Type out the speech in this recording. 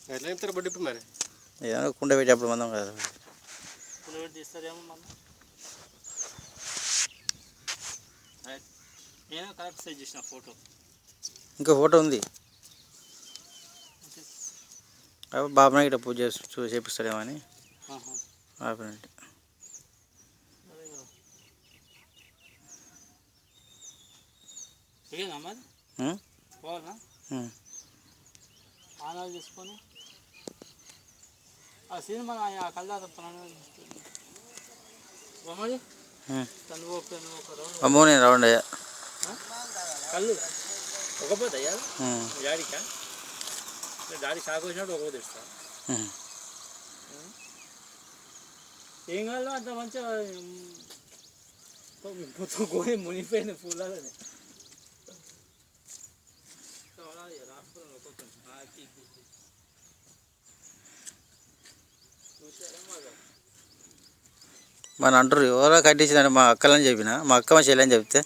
ఎట్లా చెప్తారు బడ్డీ ఇప్పుడు మరి ఏదైనా కుండ పెట్టేప్పుడు మందం కదా కుండ పెట్టి తీస్తారేమో మనం నేను కరెక్ట్ సైజ్ చేసిన ఫోటో ఇంకా ఫోటో ఉంది బాబు నాయకు పూజ చేపిస్తాడేమో అని ఆపినట్టు పోవాలనా ఆనాలు చేసుకొని ఆ సినిమా కల్లా బొమ్మది అమ్మో నేను రౌండ్ అయ్యా కళ్ళు ఒకపోతే అయ్యా డాడీకా డాడీ షాక్ వచ్చినప్పుడు ఒకపోతే ఇస్తా ఏం కాదు అంత మంచిగా మొత్తం కొని మునిగిపోయింది పూలని మన అంటారు ఎవరో కట్టించిందంటే మా అక్కలని చెప్పిన మా అక్క మా చెల్లని చెప్తే